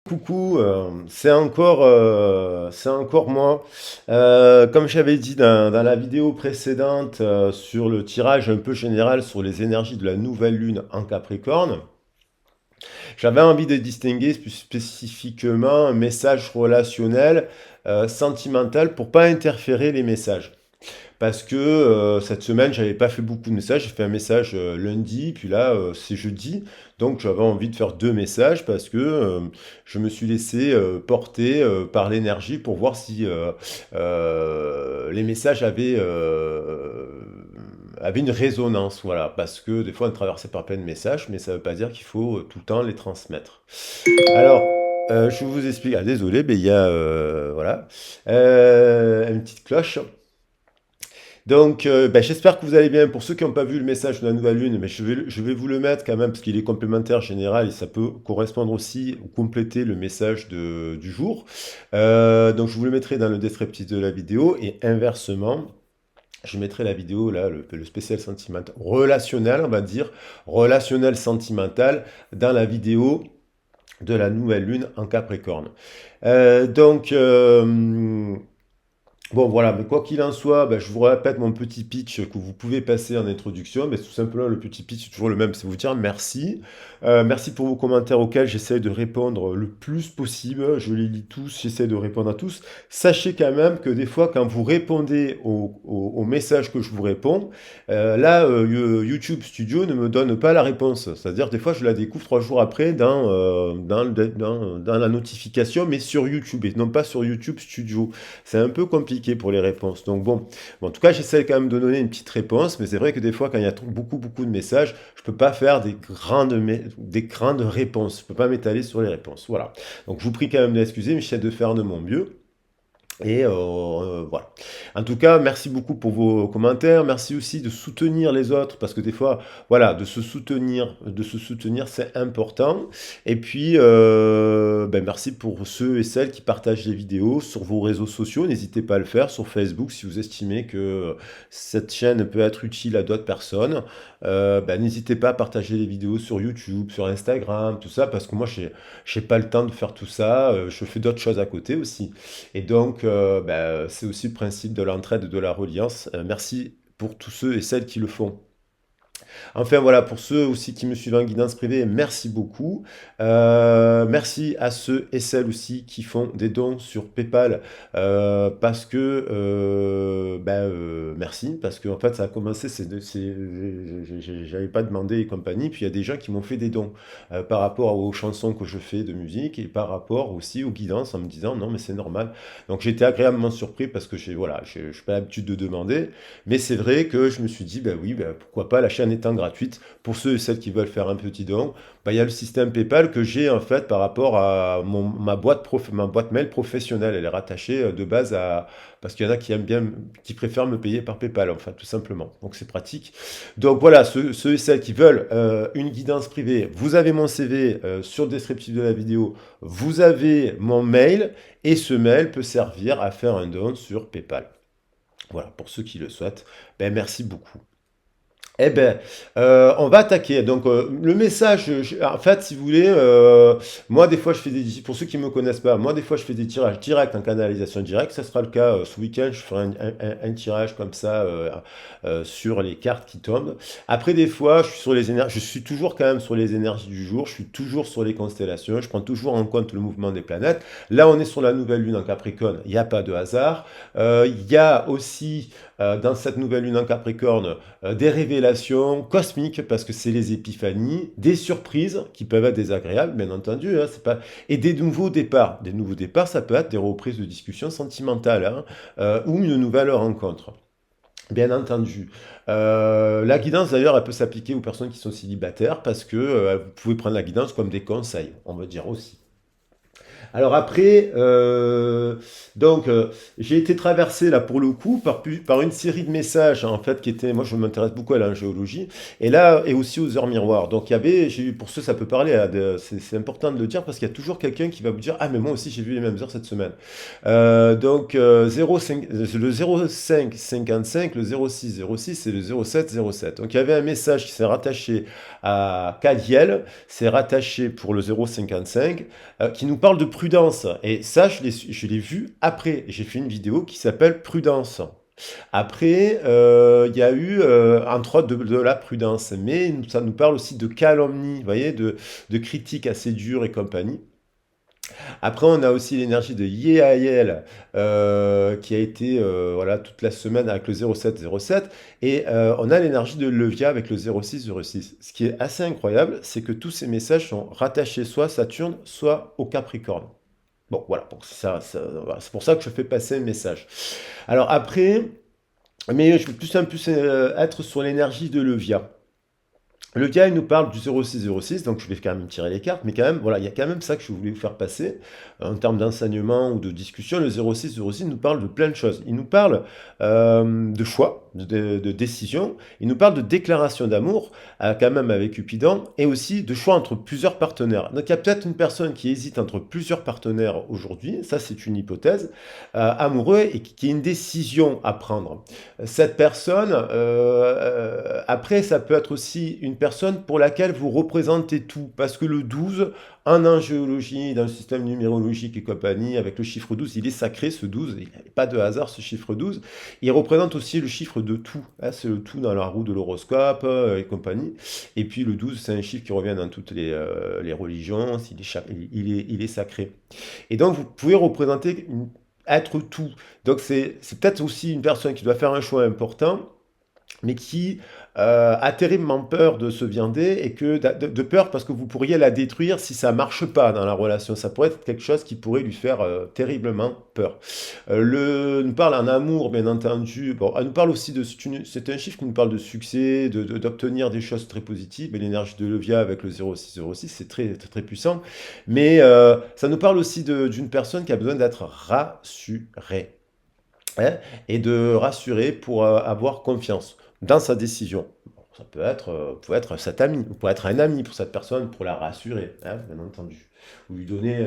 Coucou, c'est encore moi. Comme j'avais dit dans la vidéo précédente sur le tirage un peu général sur les énergies de la nouvelle lune en Capricorne, j'avais envie de distinguer plus spécifiquement un message relationnel, sentimental pour pas interférer les messages. Parce que cette semaine, j'avais pas fait beaucoup de messages. J'ai fait un message lundi, puis là, c'est jeudi. Donc, j'avais envie de faire deux messages parce que je me suis laissé porter par l'énergie pour voir si les messages avaient une résonance. Voilà. Parce que des fois, on est traversé par plein de messages, mais ça ne veut pas dire qu'il faut tout le temps les transmettre. Alors, je vous explique. Ah, désolé, mais il y a voilà, une petite cloche. Donc, j'espère que vous allez bien. Pour ceux qui n'ont pas vu le message de la nouvelle lune, mais je vais vous le mettre quand même parce qu'il est complémentaire général et ça peut correspondre aussi ou compléter le message du jour. Donc, je vous le mettrai dans le descriptif de la vidéo et inversement. Je mettrai la vidéo, là, le spécial sentimental, relationnel, on va dire, relationnel sentimental, dans la vidéo de la nouvelle lune en Capricorne. Euh, donc, euh, Bon, voilà, mais quoi qu'il en soit, je vous répète mon petit pitch que vous pouvez passer en introduction. Mais tout simplement, le petit pitch, c'est toujours le même, c'est vous dire merci. Merci pour vos commentaires auxquels j'essaie de répondre le plus possible. Je les lis tous, j'essaie de répondre à tous. Sachez quand même que des fois, quand vous répondez aux messages que je vous réponds, YouTube Studio ne me donne pas la réponse. C'est-à-dire, des fois, je la découvre 3 jours après dans la notification, mais sur YouTube, et non pas sur YouTube Studio. C'est un peu compliqué pour les réponses. Donc bon, en tout cas, j'essaie quand même de donner une petite réponse, mais c'est vrai que des fois, quand il y a beaucoup de messages, je peux pas faire des grandes réponses. Je peux pas m'étaler sur les réponses. Voilà. Donc je vous prie quand même d'excuser, mais j'essaie de faire de mon mieux. Et voilà. En tout cas, merci beaucoup pour vos commentaires. Merci aussi de soutenir les autres parce que des fois, voilà, de se soutenir, c'est important. Et puis, merci pour ceux et celles qui partagent les vidéos sur vos réseaux sociaux. N'hésitez pas à le faire sur Facebook si vous estimez que cette chaîne peut être utile à d'autres personnes. N'hésitez pas à partager les vidéos sur YouTube, sur Instagram, tout ça, parce que moi, j'ai pas le temps de faire tout ça. Je fais d'autres choses à côté aussi. Et donc, c'est aussi le principe de l'entraide et de la reliance. Merci pour tous ceux et celles qui le font. Enfin voilà, pour ceux aussi qui me suivent en guidance privée, merci beaucoup. Merci à ceux et celles aussi qui font des dons sur PayPal parce que, merci, parce que en fait ça a commencé, j'avais pas demandé et compagnie, puis il y a des gens qui m'ont fait des dons par rapport aux chansons que je fais de musique et par rapport aussi aux guidances en me disant non mais c'est normal. Donc j'ai été agréablement surpris parce que j'ai pas l'habitude de demander, mais c'est vrai que je me suis dit, ben oui, pourquoi pas, la chaîne étant gratuite, pour ceux et celles qui veulent faire un petit don, il y a le système PayPal que j'ai en fait par rapport à ma boîte mail professionnelle. Elle est rattachée de base à... Parce qu'il y en a qui aiment bien, qui préfèrent me payer par PayPal, enfin, tout simplement. Donc c'est pratique. Donc voilà, ceux et celles qui veulent une guidance privée, vous avez mon CV sur le descriptif de la vidéo, vous avez mon mail, et ce mail peut servir à faire un don sur PayPal. Voilà, pour ceux qui le souhaitent. Merci beaucoup. Eh ben, on va attaquer. Donc, le message, en fait, si vous voulez, moi, des fois, je fais pour ceux qui me connaissent pas, moi, des fois, je fais des tirages directs en canalisation directe. Ça sera le cas ce week-end. Je ferai un tirage comme ça sur les cartes qui tombent. Après, des fois, je suis sur les énergies. Je suis toujours quand même sur les énergies du jour. Je suis toujours sur les constellations. Je prends toujours en compte le mouvement des planètes. Là, on est sur la nouvelle lune en Capricorne. Il n'y a pas de hasard. Il y a aussi dans cette nouvelle lune en Capricorne des révélations cosmiques parce que c'est les épiphanies, des surprises qui peuvent être désagréables, bien entendu, hein, c'est pas... et des nouveaux départs. Des nouveaux départs, ça peut être des reprises de discussions sentimentales hein, ou une nouvelle rencontre. Bien entendu. La guidance, d'ailleurs, elle peut s'appliquer aux personnes qui sont célibataires parce que vous pouvez prendre la guidance comme des conseils, on va dire aussi. Alors après, j'ai été traversé là pour le coup par une série de messages en fait qui étaient, moi je m'intéresse beaucoup à la géologie et là et aussi aux heures miroirs. Donc il y avait, j'ai eu pour ceux ça peut parler, c'est important de le dire parce qu'il y a toujours quelqu'un qui va vous dire ah mais moi aussi j'ai vu les mêmes heures cette semaine. 05, le 05 55, le 06 06 et le 07 07. Donc il y avait un message qui s'est rattaché à Cadiel, c'est rattaché pour le 055 qui nous parle de prudence. Et ça, je l'ai vu après. J'ai fait une vidéo qui s'appelle Prudence. Après, il y a eu, entre autres, de la prudence. Mais ça nous parle aussi de calomnie, vous voyez, de critiques assez dures et compagnie. Après, on a aussi l'énergie de Yehaël qui a été voilà, toute la semaine avec le 0707. Et on a l'énergie de Levia avec le 0606. Ce qui est assez incroyable, c'est que tous ces messages sont rattachés soit à Saturne, soit au Capricorne. Bon, voilà, donc voilà, c'est pour ça que je fais passer le message. Alors après, mais je veux plus être sur l'énergie de Levia. Le gars, il nous parle du 0606, donc je vais quand même tirer les cartes, mais quand même, voilà, il y a quand même ça que je voulais vous faire passer en termes d'enseignement ou de discussion. Le 0606 nous parle de plein de choses. Il nous parle de choix, de décision. Il nous parle de déclaration d'amour, quand même avec Cupidon, et aussi de choix entre plusieurs partenaires. Donc il y a peut-être une personne qui hésite entre plusieurs partenaires aujourd'hui, ça c'est une hypothèse, amoureux, et qui a une décision à prendre. Cette personne, après, ça peut être aussi une personne pour laquelle vous représentez tout. Parce que le 12, en géologie, dans le système numérologique et compagnie, avec le chiffre 12, il est sacré, ce 12. Il n'y a pas de hasard, ce chiffre 12. Il représente aussi le chiffre de tout. Hein, c'est le tout dans la roue de l'horoscope et compagnie. Et puis le 12, c'est un chiffre qui revient dans toutes les religions. Il est sacré. Et donc, vous pouvez représenter être tout. Donc, c'est peut-être aussi une personne qui doit faire un choix important mais qui a terriblement peur de se viander et de peur parce que vous pourriez la détruire si ça marche pas dans la relation. Ça pourrait être quelque chose qui pourrait lui faire terriblement peur. Nous parle en amour, bien entendu. Bon, elle nous parle aussi c'est un chiffre qui nous parle de succès, d'obtenir des choses très positives. Mais l'énergie de Levia avec le 0606, c'est très, très, très puissant. Mais ça nous parle aussi d'une personne qui a besoin d'être rassurée. Hein, et de rassurer pour avoir confiance dans sa décision. Bon, ça peut être cet ami, ou peut être un ami pour cette personne, pour la rassurer, hein, bien entendu, ou lui donner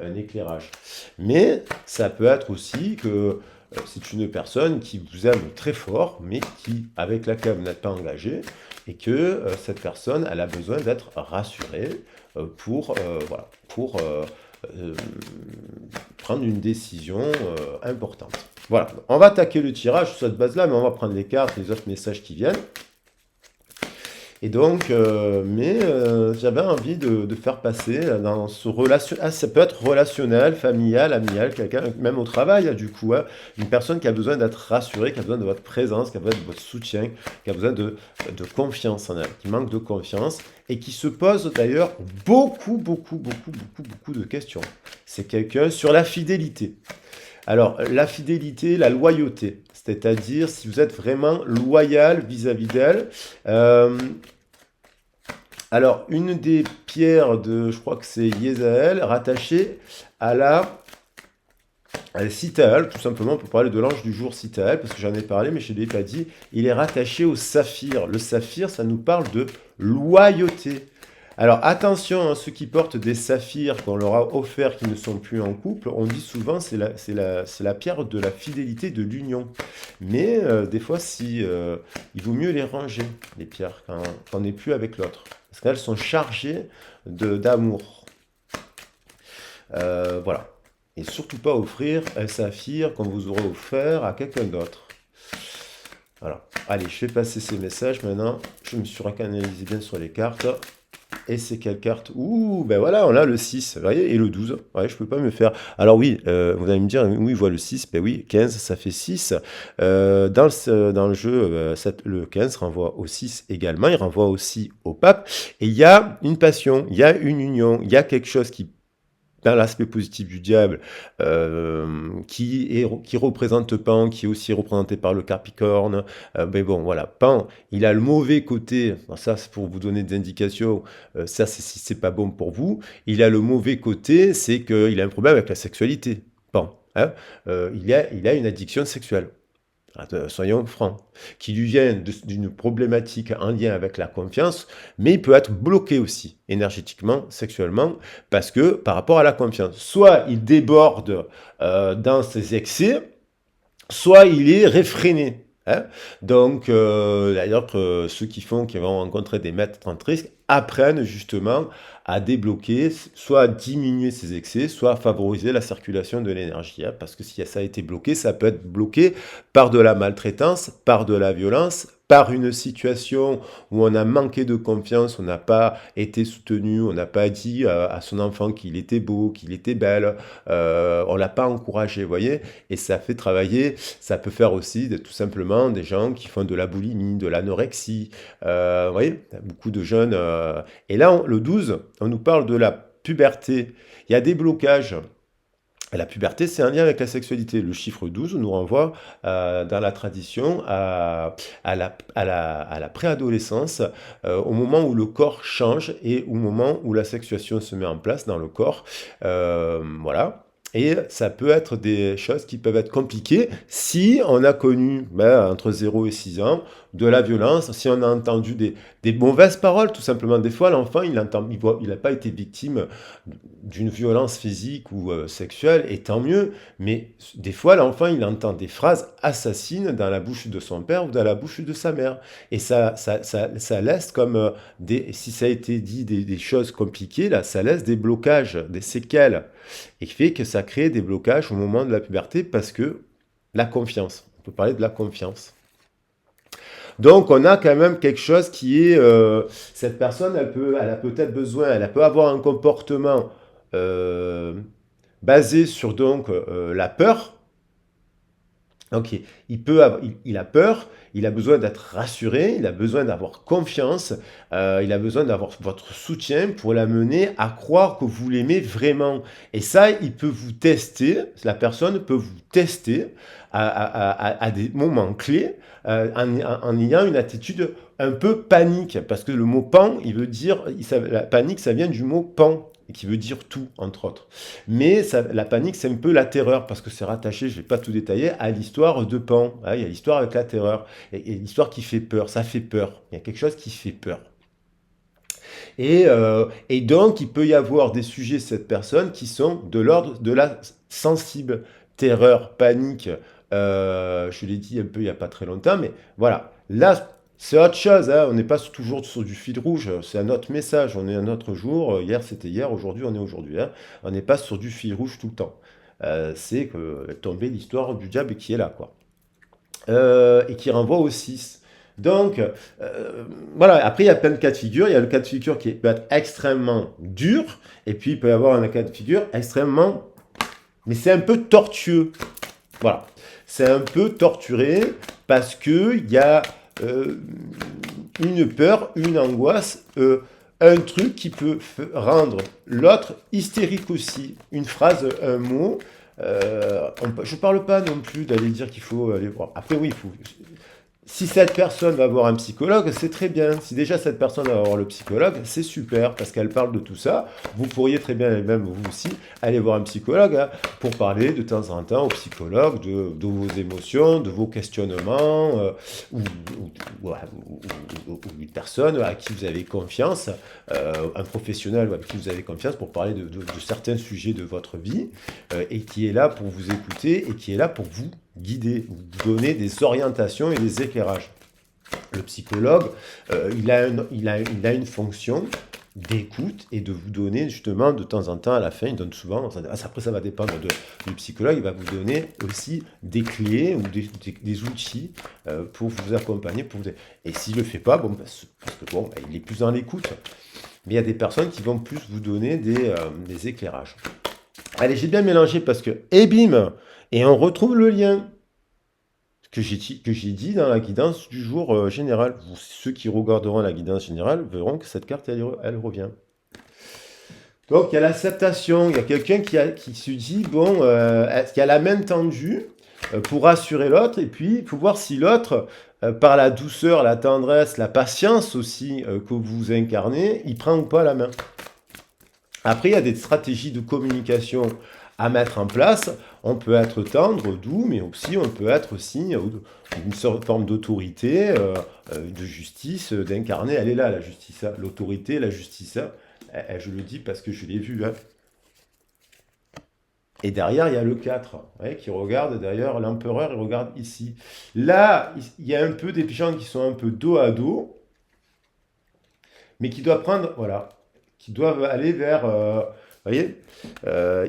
un éclairage. Mais ça peut être aussi que c'est une personne qui vous aime très fort, mais avec laquelle vous n'êtes pas engagé, et que cette personne, elle a besoin d'être rassurée voilà, pour prendre une décision importante. Voilà, on va attaquer le tirage sur cette base-là, mais on va prendre les cartes, les autres messages qui viennent. Et donc, j'avais envie de faire passer dans ce relation. Ah, ça peut être relationnel, familial, amial, quelqu'un, même au travail, hein, du coup, hein, une personne qui a besoin d'être rassurée, qui a besoin de votre présence, qui a besoin de votre soutien, qui a besoin de confiance en elle, qui manque de confiance et qui se pose d'ailleurs beaucoup de questions. C'est quelqu'un sur la fidélité. Alors, la fidélité, la loyauté, c'est-à-dire si vous êtes vraiment loyal vis-à-vis d'elle. Alors, une des pierres je crois que c'est Yezaël, rattachée à Citaël, tout simplement pour parler de l'ange du jour Citaël, parce que j'en ai parlé, mais je ne l'ai pas dit. Il est rattaché au saphir. Le saphir, ça nous parle de loyauté. Alors attention à ceux qui portent des saphirs qu'on leur a offert qui ne sont plus en couple. On dit souvent c'est la pierre de la fidélité, de l'union. Mais des fois, il vaut mieux les ranger, les pierres, quand on n'est plus avec l'autre. Parce qu'elles sont chargées d'amour. Voilà. Et surtout pas offrir un saphir qu'on vous aura offert à quelqu'un d'autre. Voilà. Allez, je vais passer ces messages maintenant. Je me suis recanalisé bien sur les cartes. Et c'est quelle carte? Ouh, ben voilà, on a le 6, vous voyez, et le 12. Ouais, je peux pas me faire. Alors oui, vous allez me dire, oui, il voit le 6, ben oui, 15, ça fait 6. Dans le jeu, le 15 renvoie au 6 également, il renvoie aussi au pape. Et il y a une passion, il y a une union, il y a quelque chose dans l'aspect positif du diable, qui représente Pan, qui est aussi représenté par le Capricorne. Mais bon, voilà, Pan, il a le mauvais côté, ça c'est pour vous donner des indications, ça c'est si c'est pas bon pour vous, il a le mauvais côté, c'est qu'il a un problème avec la sexualité, Pan. Hein. Il a une addiction sexuelle. Soyons francs, qui lui vient d'une problématique en lien avec la confiance, mais il peut être bloqué aussi, énergétiquement, sexuellement, parce que par rapport à la confiance, soit il déborde dans ses excès, soit il est réfréné. Hein. Donc, d'ailleurs, ceux qui vont rencontrer des maîtres tantristes apprennent justement à débloquer, soit à diminuer ses excès, soit à favoriser la circulation de l'énergie. Hein, parce que si ça a été bloqué, ça peut être bloqué par de la maltraitance, par de la violence, par une situation où on a manqué de confiance, on n'a pas été soutenu, on n'a pas dit à son enfant qu'il était beau, qu'il était belle, on l'a pas encouragé, vous voyez, et ça fait travailler, ça peut faire aussi tout simplement des gens qui font de la boulimie, de l'anorexie, vous voyez, beaucoup de jeunes. Et là, le 12, on nous parle de la puberté. Il y a des blocages. La puberté, c'est un lien avec la sexualité. Le chiffre 12 nous renvoie dans la tradition à la préadolescence, au moment où le corps change et au moment où la sexuation se met en place dans le corps. Voilà. Et ça peut être des choses qui peuvent être compliquées si on a connu, entre 0 et 6 ans, de la violence, si on a entendu des mauvaises paroles, tout simplement. Des fois, l'enfant, il n'a pas été victime d'une violence physique ou sexuelle, et tant mieux, mais des fois, l'enfant, il entend des phrases assassines dans la bouche de son père ou dans la bouche de sa mère. Et ça laisse comme, si ça a été dit des choses compliquées, là, ça laisse des blocages, des séquelles, et qui fait que ça crée des blocages au moment de la puberté, parce que la confiance, on peut parler de la confiance. Donc, on a quand même quelque chose qui est, cette personne, elle a peut-être besoin, elle peut avoir un comportement euh, basé sur donc la peur. Donc, il a peur, il a besoin d'être rassuré, il a besoin d'avoir confiance, il a besoin d'avoir votre soutien pour l'amener à croire que vous l'aimez vraiment. Et ça, il peut vous tester, la personne peut vous tester à des moments clés en ayant une attitude un peu panique. Parce que le mot pan, il veut dire, la panique, ça vient du mot pan, qui veut dire tout, entre autres. Mais la panique, c'est un peu la terreur, parce que c'est rattaché, je ne vais pas tout détailler, à l'histoire de Pan. Hein, il y a l'histoire avec la terreur, et l'histoire qui fait peur, ça fait peur. Il y a quelque chose qui fait peur. Et donc, il peut y avoir des sujets, cette personne, qui sont de l'ordre de la sensible. Terreur, panique, je l'ai dit un peu il n'y a pas très longtemps, mais voilà. Là, c'est autre chose, hein. On n'est pas toujours sur du fil rouge, c'est un autre message, on est un autre jour, hier c'était hier, aujourd'hui on est aujourd'hui. Hein. On n'est pas sur du fil rouge tout le temps. C'est que tomber l'histoire du diable qui est là, quoi. Et qui renvoie au 6. Donc, voilà, après il y a plein de cas de figure. Il y a le cas de figure qui peut être extrêmement dur, et puis il peut y avoir un cas de figure extrêmement... Mais c'est un peu tortueux. Voilà. C'est un peu torturé parce qu'il y a une peur, une angoisse, un truc qui peut rendre l'autre hystérique aussi. Une phrase, un mot. Je ne parle pas non plus d'aller dire qu'il faut aller voir. Après, oui, il faut. Si cette personne va voir un psychologue, c'est très bien. Si déjà cette personne va voir le psychologue, c'est super parce qu'elle parle de tout ça. Vous pourriez très bien, même vous aussi, aller voir un psychologue hein, pour parler de temps en temps au psychologue de vos émotions, de vos questionnements, ou une personne à qui vous avez confiance, un professionnel avec qui vous avez confiance pour parler de certains sujets de votre vie et qui est là pour vous écouter et qui est là pour vous guider, vous donner des orientations et des éclairages. Le psychologue, il a une fonction d'écoute et de vous donner justement de temps en temps, à la fin, il donne souvent, après ça va dépendre du psychologue, il va vous donner aussi des clés ou des outils pour vous accompagner. Et s'il ne le fait pas, bon, parce que bon, il est plus dans l'écoute. Mais il y a des personnes qui vont plus vous donner des éclairages. Allez, j'ai bien mélangé parce que, et bim, et on retrouve le lien que j'ai dit dans la guidance du jour général. Ceux qui regarderont la guidance générale verront que cette carte, elle revient. Donc il y a l'acceptation, il y a quelqu'un qui se dit, bon, qui a la main tendue pour rassurer l'autre, et puis il faut voir si l'autre, par la douceur, la tendresse, la patience aussi que vous incarnez, il prend ou pas la main. Après, il y a des stratégies de communication à mettre en place. On peut être tendre, doux, mais aussi on peut être aussi une sorte forme d'autorité, de justice, d'incarner. Elle est là, la justice, hein. L'autorité, la justice, hein. Je le dis parce que je l'ai vu, hein. Et derrière, il y a le 4, ouais, qui regarde, d'ailleurs, l'empereur, il regarde ici. Là, il y a un peu des gens qui sont un peu dos à dos, mais qui doivent prendre, voilà, qui doivent aller vers, vous voyez,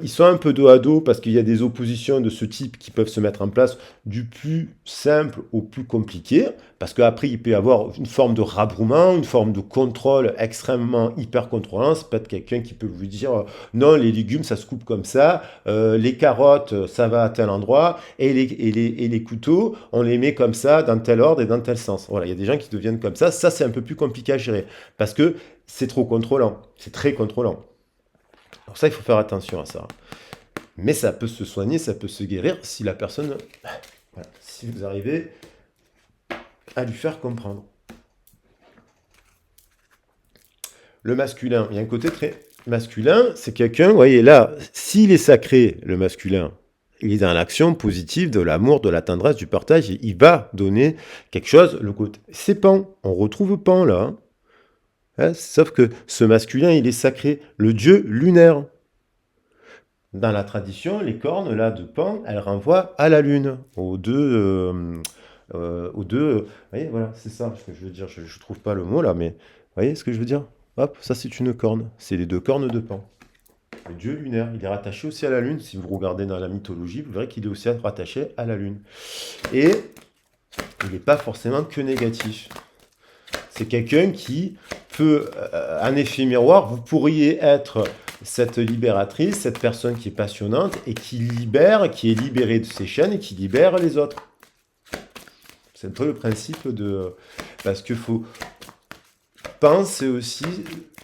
ils sont un peu dos à dos parce qu'il y a des oppositions de ce type qui peuvent se mettre en place du plus simple au plus compliqué, parce qu'après il peut y avoir une forme de rabrouement, une forme de contrôle extrêmement hyper contrôlant. C'est peut-être quelqu'un qui peut vous dire non, les légumes ça se coupe comme ça, les carottes ça va à tel endroit, et les couteaux on les met comme ça, dans tel ordre et dans tel sens. Voilà, il y a des gens qui deviennent comme ça c'est un peu plus compliqué à gérer, parce que c'est trop contrôlant, c'est très contrôlant. Alors ça, il faut faire attention à ça. Mais ça peut se soigner, ça peut se guérir si la personne, voilà, si vous arrivez à lui faire comprendre. Le masculin, il y a un côté très masculin, c'est quelqu'un, vous voyez là, s'il est sacré, le masculin, il est dans l'action positive de l'amour, de la tendresse, du partage, il va donner quelque chose, le côté. C'est Pan, on retrouve Pan là, hein. Hein, sauf que ce masculin, il est sacré, le dieu lunaire. Dans la tradition, les cornes là de Pan, elles renvoient à la lune, aux deux. Vous voyez, voilà, c'est ça ce que je veux dire. Je ne trouve pas le mot là, mais vous voyez ce que je veux dire? Hop, ça c'est une corne. C'est les deux cornes de Pan. Le dieu lunaire, il est rattaché aussi à la lune. Si vous regardez dans la mythologie, vous verrez qu'il est aussi rattaché à la lune. Et il n'est pas forcément que négatif. C'est quelqu'un qui peut, un effet miroir, vous pourriez être cette libératrice, cette personne qui est passionnante et qui libère, qui est libérée de ses chaînes et qui libère les autres. C'est un peu le principe de... Parce que faut penser aussi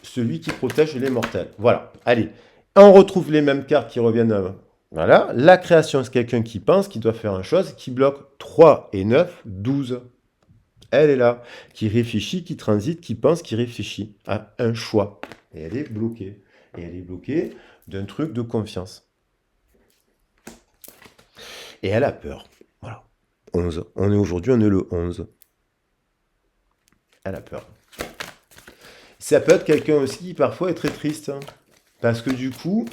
celui qui protège les mortels. Voilà, allez. On retrouve les mêmes cartes qui reviennent. Voilà, la création, c'est quelqu'un qui pense, qui doit faire une chose, qui bloque 3 et 9, 12. Elle est là, qui réfléchit, qui transite, qui pense, qui réfléchit à un choix. Et elle est bloquée. Et elle est bloquée d'un truc de confiance. Et elle a peur. Voilà. 11. Aujourd'hui, on est le 11. Elle a peur. Ça peut être quelqu'un aussi qui parfois est très triste, hein. Parce que du coup,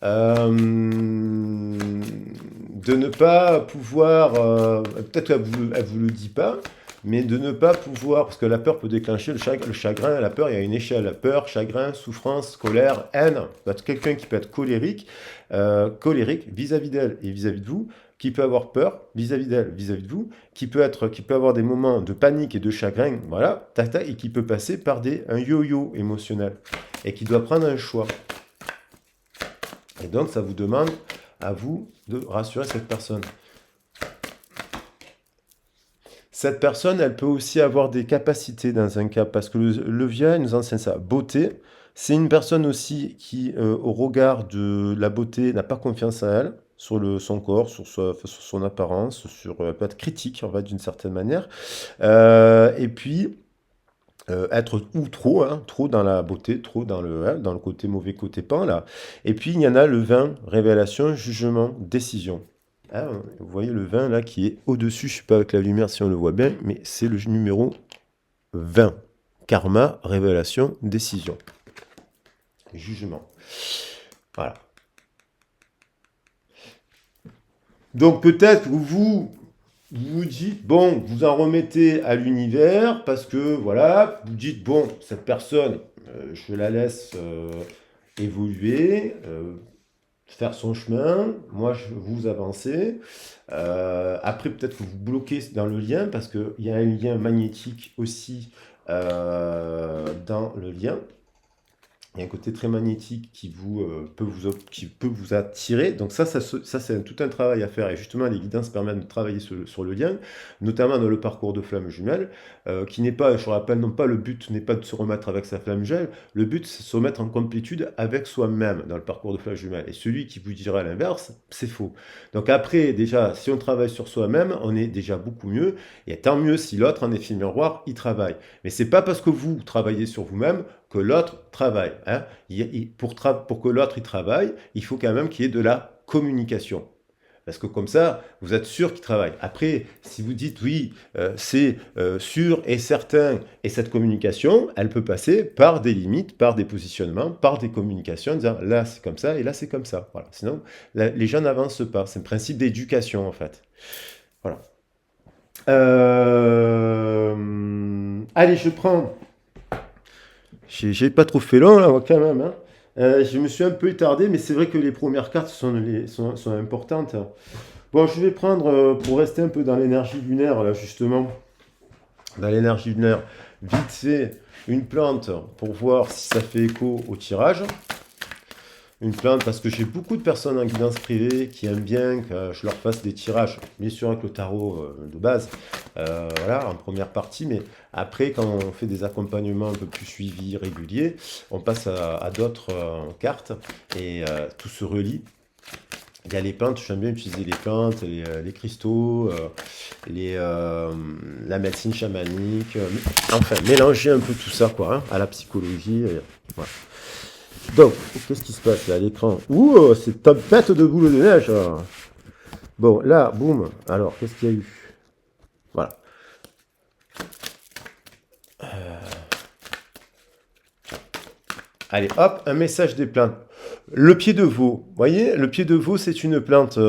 de ne pas pouvoir, peut-être qu'elle vous le dit pas, mais de ne pas pouvoir, parce que la peur peut déclencher le chagrin, la peur, il y a une échelle, peur, chagrin, souffrance, colère, haine. Peut-être quelqu'un qui peut être colérique vis-à-vis d'elle et vis-à-vis de vous, qui peut avoir peur vis-à-vis d'elle, vis-à-vis de vous, qui peut avoir des moments de panique et de chagrin, voilà, et qui peut passer par un yo-yo émotionnel, et qui doit prendre un choix. Et donc, ça vous demande à vous de rassurer cette personne. Cette personne, elle peut aussi avoir des capacités dans un cas, parce que le levier nous enseigne ça. Beauté, c'est une personne aussi qui, au regard de la beauté, n'a pas confiance en elle, sur son corps, sur son apparence, elle peut être critique, en fait, d'une certaine manière. Et puis, être ou trop, hein, trop dans la beauté, trop dans le côté mauvais côté peint, là. Et puis, il y en a le 20, révélation, jugement, décision. Ah, vous voyez le 20 là qui est au-dessus, je ne sais pas avec la lumière si on le voit bien, mais c'est le numéro 20. Karma, révélation, décision. Jugement. Voilà. Donc peut-être que vous dites, bon, vous en remettez à l'univers, parce que voilà, vous dites, bon, cette personne, je la laisse évoluer, faire son chemin, moi je vous avancez. Après peut-être que vous bloquez dans le lien parce qu'il y a un lien magnétique aussi dans le lien. Il y a un côté très magnétique qui peut vous attirer. Donc ça c'est tout un travail à faire. Et justement, les guidances permettent de travailler sur le lien, notamment dans le parcours de flamme jumelle, qui n'est pas, je rappelle, non pas le but n'est pas de se remettre avec sa flamme jumelle, le but c'est de se remettre en complétude avec soi-même dans le parcours de flamme jumelle. Et celui qui vous dira l'inverse, c'est faux. Donc après, déjà, si on travaille sur soi-même, on est déjà beaucoup mieux. Et tant mieux si l'autre, en effet miroir, il travaille. Mais c'est pas parce que vous travaillez sur vous-même que l'autre travaille. Hein. Pour que l'autre il travaille, il faut quand même qu'il y ait de la communication. Parce que comme ça, vous êtes sûr qu'il travaille. Après, si vous dites oui, c'est sûr et certain, et cette communication, elle peut passer par des limites, par des positionnements, par des communications, en disant là c'est comme ça et là c'est comme ça. Voilà. Sinon, les gens n'avancent pas. C'est un principe d'éducation en fait. Voilà. Allez, je prends. J'ai pas trop fait long là quand même. Hein. Je me suis un peu étardé, mais c'est vrai que les premières cartes sont importantes. Bon, je vais prendre, pour rester un peu dans l'énergie lunaire, là justement, dans l'énergie lunaire, vite fait, une plante pour voir si ça fait écho au tirage. Une plante parce que j'ai beaucoup de personnes en guidance privée qui aiment bien que je leur fasse des tirages, bien sûr avec le tarot de base, voilà, en première partie, mais après quand on fait des accompagnements un peu plus suivis, réguliers, on passe à d'autres cartes et tout se relie. Il y a les plantes, j'aime bien utiliser les plantes, les cristaux, la médecine chamanique, enfin mélanger un peu tout ça quoi, hein, à la psychologie, voilà. Donc, qu'est-ce qui se passe là à l'écran? Ouh, c'est tempête de boules de neige. Bon, là, boum. Alors, qu'est-ce qu'il y a eu? Voilà. Allez, hop, un message des plantes. Le pied de veau. Vous voyez, le pied de veau, c'est une plante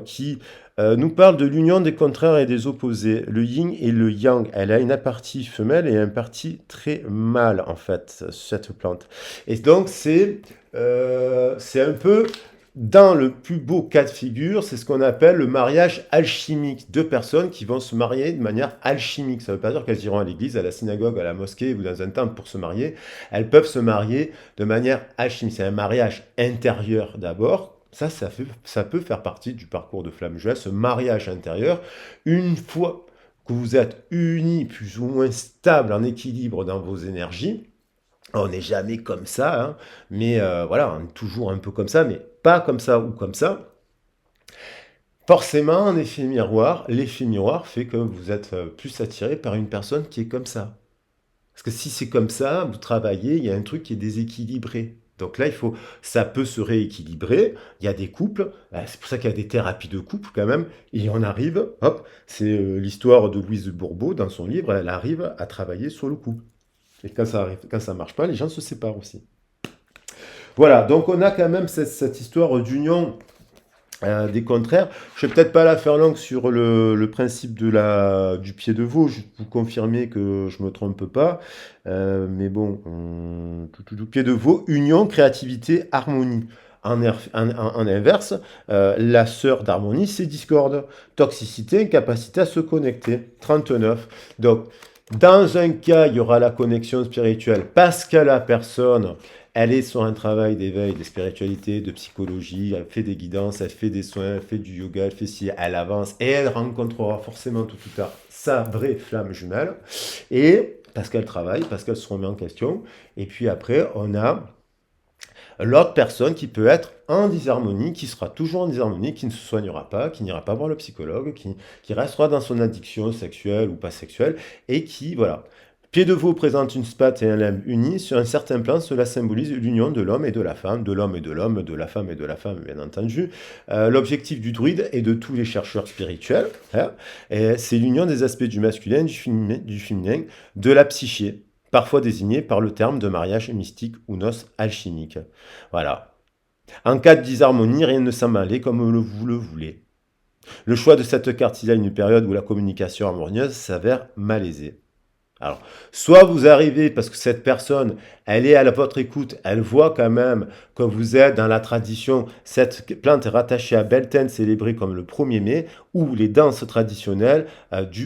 qui nous parle de l'union des contraires et des opposés, le yin et le yang. Elle a une partie femelle et une partie très mâle, en fait, cette plante. Et donc, c'est un peu, dans le plus beau cas de figure, c'est ce qu'on appelle le mariage alchimique. Deux personnes qui vont se marier de manière alchimique. Ça ne veut pas dire qu'elles iront à l'église, à la synagogue, à la mosquée ou dans un temple pour se marier. Elles peuvent se marier de manière alchimique. C'est un mariage intérieur d'abord. Ça peut faire partie du parcours de flamme jumelle, ce mariage intérieur. Une fois que vous êtes unis, plus ou moins stable, en équilibre dans vos énergies, on n'est jamais comme ça, hein, mais voilà, on est toujours un peu comme ça, mais pas comme ça ou comme ça. Forcément, un effet miroir, l'effet miroir fait que vous êtes plus attiré par une personne qui est comme ça. Parce que si c'est comme ça, vous travaillez, il y a un truc qui est déséquilibré. Donc là, ça peut se rééquilibrer. Il y a des couples, c'est pour ça qu'il y a des thérapies de couple quand même. Et on arrive, hop, c'est l'histoire de Louise Bourbeau dans son livre, elle arrive à travailler sur le couple. Et quand ça marche pas, les gens se séparent aussi. Voilà, donc on a quand même cette histoire d'union des contraires. Je vais peut-être pas la faire longue sur le principe du pied de veau, juste pour vous confirmer que je me trompe pas. Mais bon, pied de veau, union, créativité, harmonie. En inverse, la sœur d'harmonie, c'est discorde. Toxicité, incapacité à se connecter. 39. Donc, dans un cas, il y aura la connexion spirituelle parce que la personne, elle est sur un travail d'éveil, de spiritualité, de psychologie, elle fait des guidances, elle fait des soins, elle fait du yoga, elle fait ci, elle avance et elle rencontrera forcément tout à l'heure sa vraie flamme jumelle. Et parce qu'elle travaille, parce qu'elle se remet en question. Et puis après, on a l'autre personne qui peut être en disharmonie, qui sera toujours en disharmonie, qui ne se soignera pas, qui n'ira pas voir le psychologue, qui restera dans son addiction sexuelle ou pas sexuelle, et qui, voilà. Pied de veau présente une spate et un limbe unis. Sur un certain plan, cela symbolise l'union de l'homme et de la femme, de l'homme et de l'homme, de la femme et de la femme, bien entendu. L'objectif du druide et de tous les chercheurs spirituels, hein, c'est l'union des aspects du masculin, du féminin, de la psyché, parfois désignée par le terme de mariage mystique ou noces alchimiques. Voilà. En cas de disharmonie, rien ne semble aller comme vous le voulez. Le choix de cette carte il y a une période où la communication harmonieuse s'avère malaisée. Alors, soit vous arrivez parce que cette personne, elle est à votre écoute, elle voit quand même que vous êtes dans la tradition, cette plante est rattachée à Beltane, célébrée comme le 1er mai, où les danses traditionnelles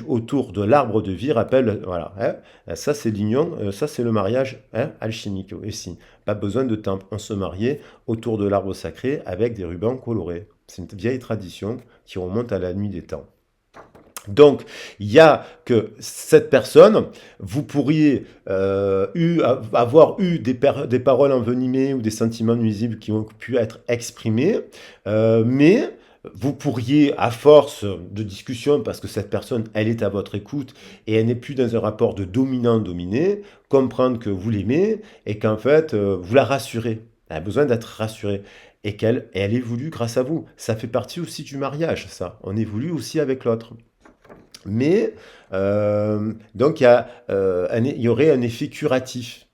autour de l'arbre de vie rappellent, voilà, hein, ça c'est l'union, ça c'est le mariage hein, alchimique aussi. Pas besoin de temple, on se mariait autour de l'arbre sacré avec des rubans colorés. C'est une vieille tradition qui remonte à la nuit des temps. Donc, il y a que cette personne, vous pourriez avoir eu des paroles envenimées ou des sentiments nuisibles qui ont pu être exprimés, mais vous pourriez, à force de discussion, parce que cette personne, elle est à votre écoute et elle n'est plus dans un rapport de dominant-dominé, comprendre que vous l'aimez et qu'en fait, vous la rassurez. Elle a besoin d'être rassurée et elle évolue grâce à vous. Ça fait partie aussi du mariage, ça. On évolue aussi avec l'autre. Mais, donc, il y aurait un effet curatif.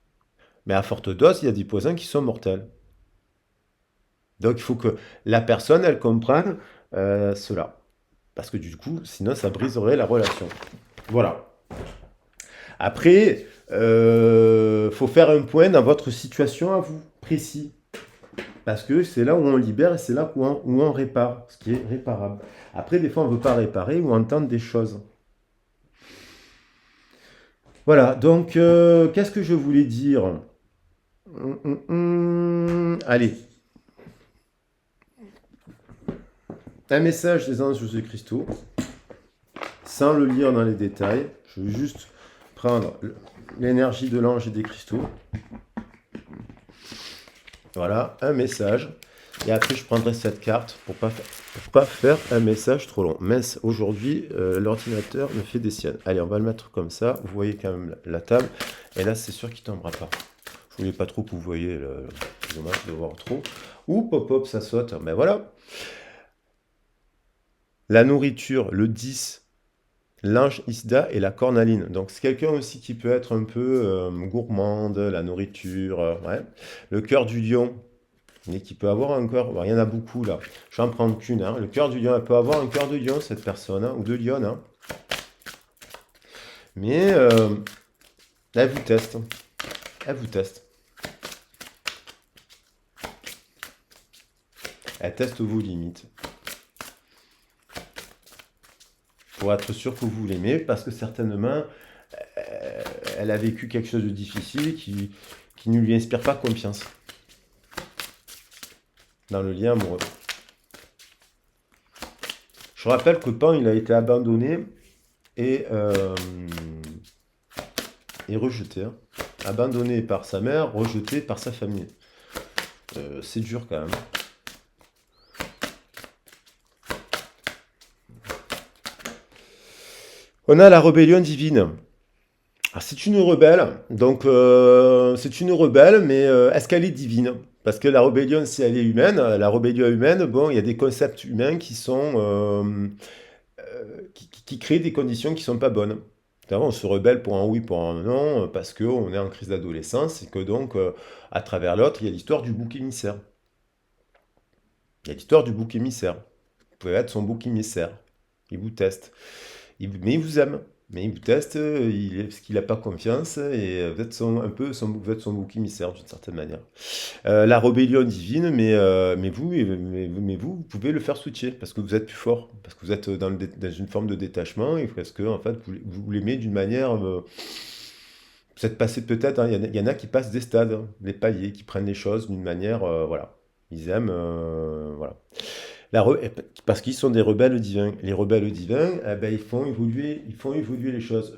Mais à forte dose, il y a des poisons qui sont mortels. Donc, il faut que la personne, elle comprenne cela. Parce que du coup, sinon, ça briserait la relation. Voilà. Après, faut faire un point dans votre situation à vous, précis. Parce que c'est là où on libère et c'est là où on répare, ce qui est réparable. Après, des fois, on ne veut pas réparer ou entendre des choses. Voilà, donc qu'est-ce que je voulais dire? Allez, un message des anges Jésus-Christ, sans le lire dans les détails. Je vais juste prendre l'énergie de l'ange et des cristaux. Voilà, un message. Et après, je prendrai cette carte pour pas faire un message trop long. Mince, aujourd'hui, l'ordinateur me fait des siennes. Allez, on va le mettre comme ça. Vous voyez quand même la table. Et là, c'est sûr qu'il ne tombera pas. Je voulais pas trop que vous voyez. C'est dommage de voir trop. Ou pop-up, ça saute. Mais voilà. La nourriture, le 10, l'ange Isda et la cornaline. Donc, c'est quelqu'un aussi qui peut être un peu gourmande, la nourriture. Ouais. Le cœur du lion. Mais qui peut avoir un cœur, il y en a beaucoup là, je vais en prendre qu'une, hein. Le cœur du lion, elle peut avoir un cœur de lion cette personne, hein, ou de lionne, hein. Mais elle vous teste, elle vous teste. Elle teste vos limites. Pour être sûr que vous l'aimez, parce que certainement, elle a vécu quelque chose de difficile qui ne lui inspire pas confiance. Dans le lien amoureux. Je rappelle que Pan, il a été abandonné et rejeté. Hein. Abandonné par sa mère, rejeté par sa famille. C'est dur quand même. On a la rébellion divine. C'est une rebelle, donc c'est une rebelle, mais est-ce qu'elle est divine? Parce que la rébellion, si elle est humaine, la rébellion humaine, bon, il y a des concepts humains qui sont qui créent des conditions qui sont pas bonnes. On se rebelle pour un oui, pour un non, parce qu'on est en crise d'adolescence et que donc, à travers l'autre, il y a l'histoire du bouc émissaire. Il y a l'histoire du bouc émissaire. Vous pouvez être son bouc émissaire. Il vous teste. Mais il vous aime. Mais il vous teste parce qu'il n'a pas confiance et vous êtes vous êtes son bouc émissaire d'une certaine manière. La rébellion divine, vous pouvez le faire switcher parce que vous êtes plus fort, parce que vous êtes dans une forme de détachement et parce que en fait vous l'aimez d'une manière. Vous êtes passé peut-être, hein, il y en a qui passent des stades, hein, les paillets, qui prennent les choses d'une manière, voilà. Ils aiment, voilà. Parce qu'ils sont des rebelles divins. Les rebelles divins, ils font évoluer les choses.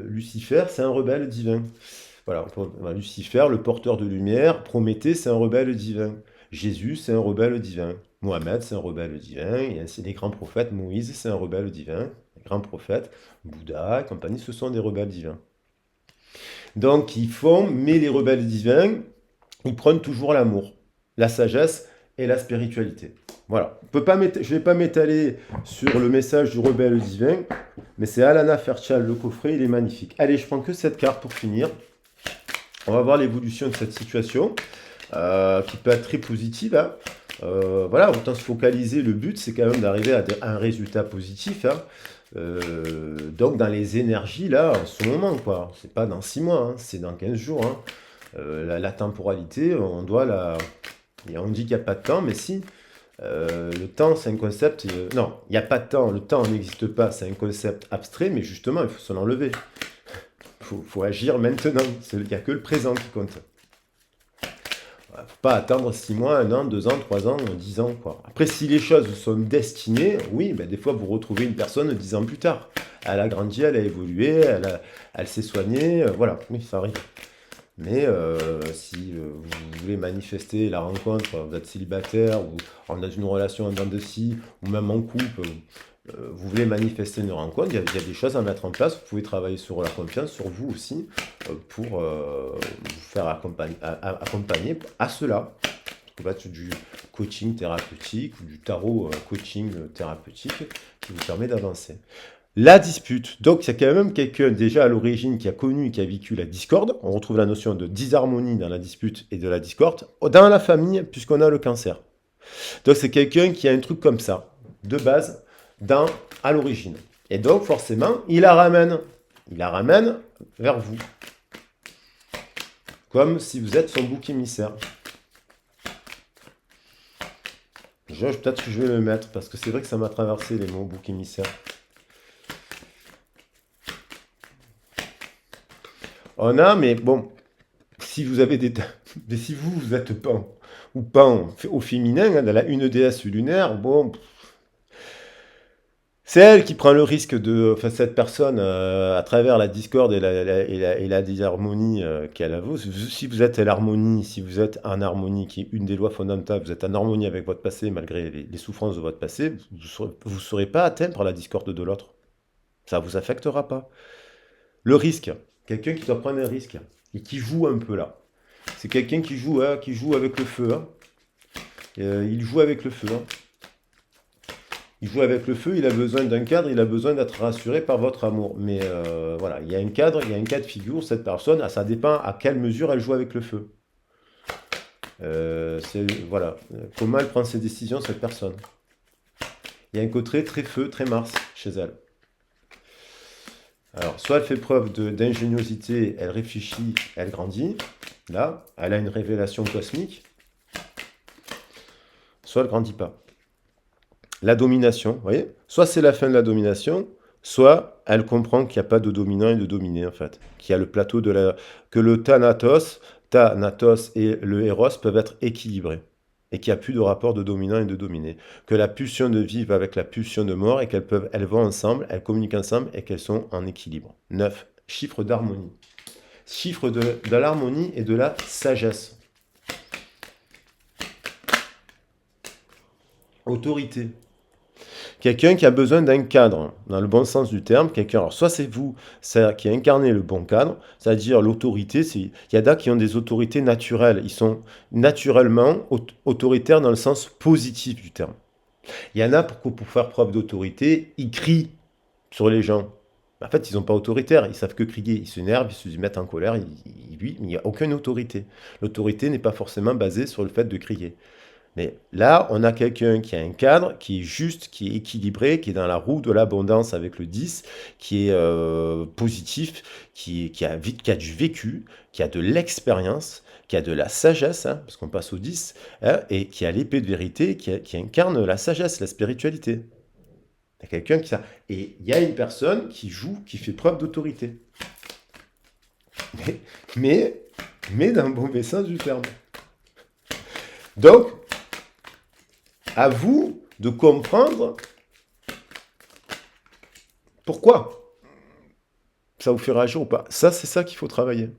Lucifer, c'est un rebelle divin. Voilà, Lucifer, le porteur de lumière. Prométhée, c'est un rebelle divin. Jésus, c'est un rebelle divin. Mohamed, c'est un rebelle divin. Et ainsi les grands prophètes. Moïse, c'est un rebelle divin. Les grands prophètes, Bouddha et compagnie, ce sont des rebelles divins. Donc, mais les rebelles divins, ils prennent toujours l'amour, la sagesse et la spiritualité. Voilà. Je ne vais pas m'étaler sur le message du rebelle divin, mais c'est Alana Fairchild, le coffret, il est magnifique. Allez, je prends que cette carte pour finir. On va voir l'évolution de cette situation, qui peut être très positive. Hein. Voilà, autant se focaliser. Le but, c'est quand même d'arriver à un résultat positif, hein. Donc, dans les énergies, là, en ce moment, quoi. C'est pas dans 6 mois, hein, c'est dans 15 jours, hein. La temporalité, on doit la. Et on dit qu'il n'y a pas de temps, mais si. Le temps, c'est un concept. Non, il n'y a pas de temps. Le temps n'existe pas. C'est un concept abstrait, mais justement, il faut s'en enlever. Faut agir maintenant. Il n'y a que le présent qui compte. Il ne faut pas attendre 6 mois, 1 an, 2 ans, 3 ans, 10 ans, quoi. Après, si les choses sont destinées, oui, ben, des fois, vous retrouvez une personne 10 ans plus tard. Elle a grandi, elle a évolué, elle s'est soignée, voilà, oui, ça arrive. Mais si vous voulez manifester la rencontre, vous êtes célibataire ou dans une relation en dents de scie, ou même en couple, vous voulez manifester une rencontre, il y a des choses à mettre en place. Vous pouvez travailler sur la confiance, sur vous aussi, pour vous faire accompagner à cela. Ça peut être du coaching thérapeutique ou du tarot coaching thérapeutique qui vous permet d'avancer. La dispute. Donc, il y a quand même quelqu'un déjà à l'origine qui a connu et qui a vécu la discorde. On retrouve la notion de disharmonie dans la dispute et de la discorde dans la famille, puisqu'on a le cancer. Donc, c'est quelqu'un qui a un truc comme ça, de base, à l'origine. Et donc, forcément, il la ramène. Il la ramène vers vous. Comme si vous êtes son bouc émissaire. Peut-être que je vais le mettre, parce que c'est vrai que ça m'a traversé les mots bouc émissaire. On a, mais bon, si vous avez mais si vous êtes pan, ou pan au féminin, hein, dans la une déesse lunaire, bon, c'est elle qui prend le risque de, enfin, cette personne, à travers la discorde et la disharmonie qu'elle a vous. Si vous êtes à l'harmonie, si vous êtes en harmonie, qui est une des lois fondamentales, vous êtes en harmonie avec votre passé, malgré les souffrances de votre passé, vous ne serez pas atteint par la discorde de l'autre. Ça ne vous affectera pas. Le risque, quelqu'un qui doit prendre un risque et qui joue un peu là. C'est quelqu'un qui joue avec le feu, hein. Il joue avec le feu, hein. Il joue avec le feu, il a besoin d'un cadre, il a besoin d'être rassuré par votre amour. Mais voilà, il y a un cadre, il y a un cas de figure, cette personne, ça dépend à quelle mesure elle joue avec le feu. Voilà, comment elle prend ses décisions, cette personne. Il y a un côté très feu, très Mars chez elle. Alors, soit elle fait preuve d'ingéniosité, elle réfléchit, elle grandit. Là, elle a une révélation cosmique. Soit elle ne grandit pas. La domination, vous voyez? Soit c'est la fin de la domination, soit elle comprend qu'il n'y a pas de dominant et de dominé, en fait. Qu'il y a le plateau que le Thanatos et le Eros peuvent être équilibrés. Et qu'il n'y a plus de rapport de dominant et de dominé. Que la pulsion de vie va avec la pulsion de mort et elles vont ensemble, elles communiquent ensemble et qu'elles sont en équilibre. 9. Chiffre d'harmonie. Chiffre de l'harmonie et de la sagesse. Autorité. Quelqu'un qui a besoin d'un cadre, dans le bon sens du terme, alors soit c'est vous qui incarnez le bon cadre, c'est-à-dire l'autorité, il y en a qui ont des autorités naturelles, ils sont naturellement autoritaires dans le sens positif du terme. Il y en a pour faire preuve d'autorité, ils crient sur les gens. En fait, ils n'ont pas autoritaire, ils savent que crier, ils s'énervent, ils se mettent en colère, il n'y a aucune autorité. L'autorité n'est pas forcément basée sur le fait de crier. Mais là, on a quelqu'un qui a un cadre, qui est juste, qui est équilibré, qui est dans la roue de l'abondance avec le 10, qui est positif, qui a du vécu, qui a de l'expérience, qui a de la sagesse, hein, parce qu'on passe au 10, hein, et qui a l'épée de vérité, qui incarne la sagesse, la spiritualité. Il y a quelqu'un qui ça. Et il y a une personne qui joue, qui fait preuve d'autorité. Mais dans le mauvais sens du terme. Donc, à vous de comprendre pourquoi ça vous fait réagir ou pas. Ça, c'est ça qu'il faut travailler.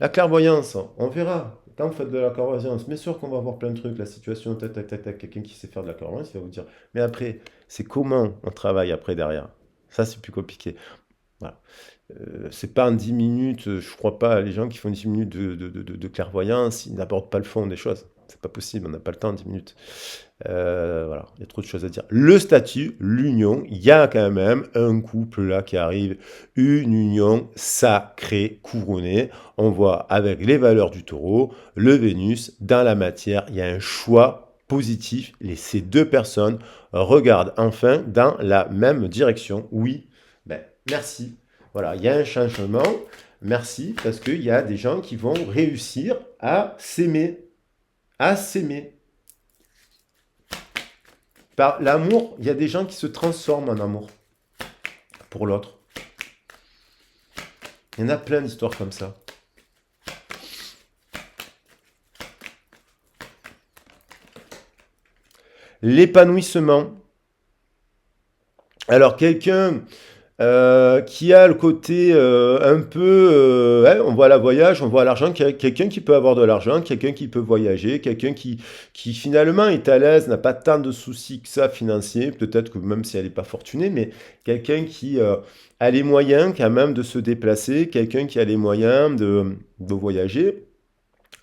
La clairvoyance, on verra. Quand vous faites de la clairvoyance, bien sûr qu'on va voir plein de trucs, la situation, tac, tac, tac, tac. Quelqu'un qui sait faire de la clairvoyance, il va vous dire. Mais après, c'est comment on travaille après derrière. Ça, c'est plus compliqué. Voilà. C'est pas en 10 minutes, je crois pas, les gens qui font 10 minutes de clairvoyance, ils n'abordent pas le fond des choses. C'est pas possible, on n'a pas le temps en 10 minutes. Voilà, il y a trop de choses à dire. Le statut, l'union, il y a quand même un couple là qui arrive, une union sacrée, couronnée. On voit avec les valeurs du taureau, le Vénus, dans la matière, il y a un choix positif. Ces deux personnes regardent enfin dans la même direction. Oui, ben, merci. Voilà, il y a un changement. Merci, parce qu'il y a des gens qui vont réussir à s'aimer. À s'aimer. Par l'amour, il y a des gens qui se transforment en amour pour l'autre. Il y en a plein d'histoires comme ça. L'épanouissement. Alors, quelqu'un qui a le côté un peu, on voit la voyage, on voit l'argent, quelqu'un qui peut avoir de l'argent, quelqu'un qui peut voyager, quelqu'un qui finalement est à l'aise, n'a pas tant de soucis que ça financiers, peut-être que même si elle n'est pas fortunée, mais quelqu'un qui a les moyens quand même de se déplacer, quelqu'un qui a les moyens de voyager,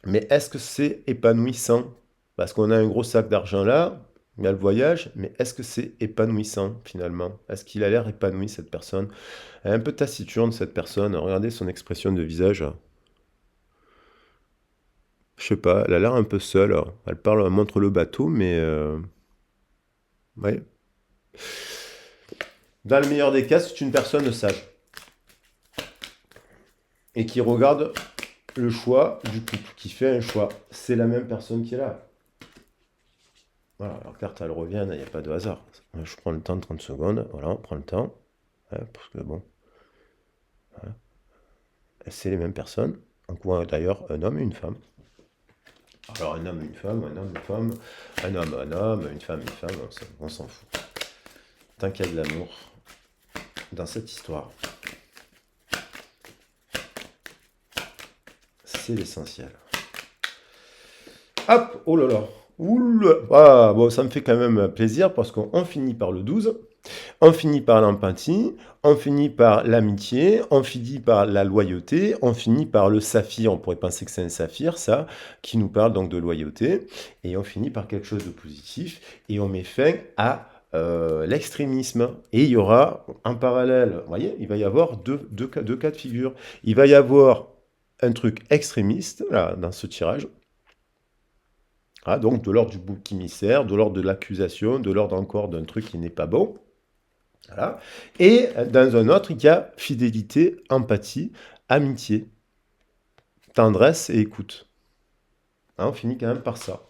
mais est-ce que c'est épanouissant? Parce qu'on a un gros sac d'argent là, il y a le voyage, mais est-ce que c'est épanouissant finalement? Est-ce qu'il a l'air épanoui cette personne? Elle est un peu taciturne cette personne. Regardez son expression de visage. Je sais pas, elle a l'air un peu seule. Elle parle, elle montre le bateau, mais ouais. Dans le meilleur des cas, c'est une personne sage et qui regarde le choix du couple, qui fait un choix. C'est la même personne qui est là. Voilà, alors carte, elle revient, il n'y a pas de hasard. Je prends le temps de 30 secondes, voilà, on prend le temps. Ouais, parce que bon, voilà. C'est les mêmes personnes. On voit d'ailleurs un homme et une femme. Alors un homme et une femme, un homme, une femme, un homme, une femme, on s'en fout. Tant qu'il y a de l'amour dans cette histoire, c'est l'essentiel. Hop, oh là là, oula, ah, bon, ça me fait quand même plaisir parce qu'on finit par le 12. On finit par l'empathie, on finit par l'amitié, on finit par la loyauté, on finit par le saphir, on pourrait penser que c'est un saphir, ça, qui nous parle donc de loyauté, et on finit par quelque chose de positif, et on met fin à l'extrémisme. Et il y aura en parallèle, vous voyez, il va y avoir deux cas de figure. Il va y avoir un truc extrémiste, là, dans ce tirage, ah, donc de l'ordre du bouc émissaire, de l'ordre de l'accusation, de l'ordre encore d'un truc qui n'est pas bon. Voilà. Et dans un autre, il y a fidélité, empathie, amitié, tendresse et écoute. Hein, on finit quand même par ça.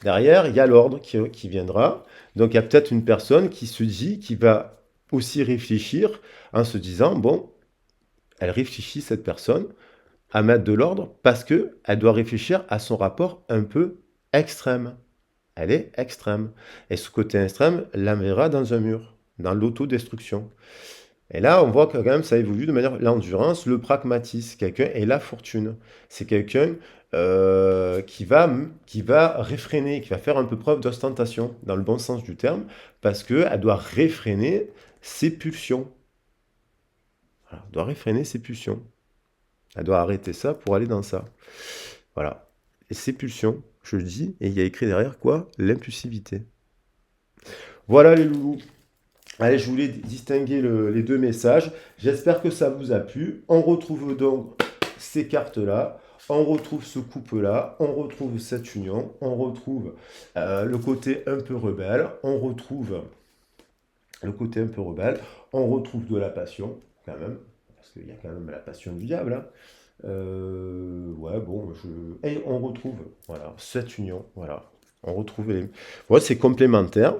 Derrière, il y a l'ordre qui viendra. Donc il y a peut-être une personne qui se dit, qui va aussi réfléchir en se disant, bon, elle réfléchit cette personne à mettre de l'ordre parce qu'elle doit réfléchir à son rapport un peu extrême. Elle est extrême. Et ce côté extrême l'amènera dans un mur, dans l'autodestruction. Et là, on voit que quand même ça évolue de manière l'endurance, le pragmatisme, quelqu'un et la fortune. C'est quelqu'un qui va réfréner, qui va faire un peu preuve d'ostentation, dans le bon sens du terme, parce qu'elle doit réfréner ses pulsions. Voilà, elle doit réfréner ses pulsions. Elle doit arrêter ça pour aller dans ça. Voilà. Et ses pulsions, je le dis, et il y a écrit derrière quoi? L'impulsivité. Voilà les loulous. Allez, je voulais distinguer les deux messages. J'espère que ça vous a plu. On retrouve donc ces cartes-là. On retrouve ce couple-là. On retrouve cette union. On retrouve le côté un peu rebelle. On retrouve le côté un peu rebelle. On retrouve de la passion, quand même. Parce qu'il y a quand même la passion du diable. Hein. Ouais, bon, et on retrouve, voilà, cette union. Voilà. On retrouve les... Ouais, c'est complémentaire.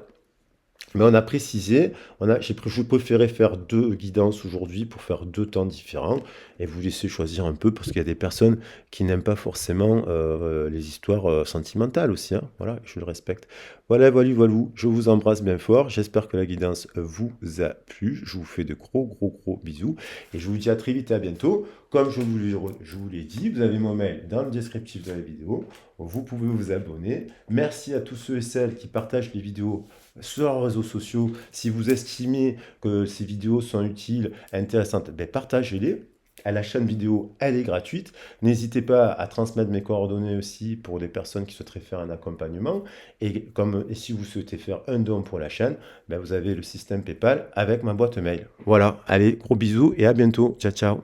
Mais on a précisé, je préférais faire deux guidances aujourd'hui pour faire deux temps différents et vous laisser choisir un peu parce qu'il y a des personnes qui n'aiment pas forcément les histoires sentimentales aussi. Hein. Voilà, je le respecte. Voilà, voilà, voilà. Je vous embrasse bien fort. J'espère que la guidance vous a plu. Je vous fais de gros, gros, gros bisous et je vous dis à très vite et à bientôt. Comme je vous l'ai dit, vous avez mon mail dans le descriptif de la vidéo. Vous pouvez vous abonner. Merci à tous ceux et celles qui partagent les vidéos sur leurs réseaux sociaux. Si vous estimez que ces vidéos sont utiles, intéressantes, ben partagez-les. La chaîne vidéo, elle est gratuite. N'hésitez pas à transmettre mes coordonnées aussi pour des personnes qui souhaiteraient faire un accompagnement. Et si vous souhaitez faire un don pour la chaîne, ben vous avez le système PayPal avec ma boîte mail. Voilà, allez, gros bisous et à bientôt. Ciao, ciao.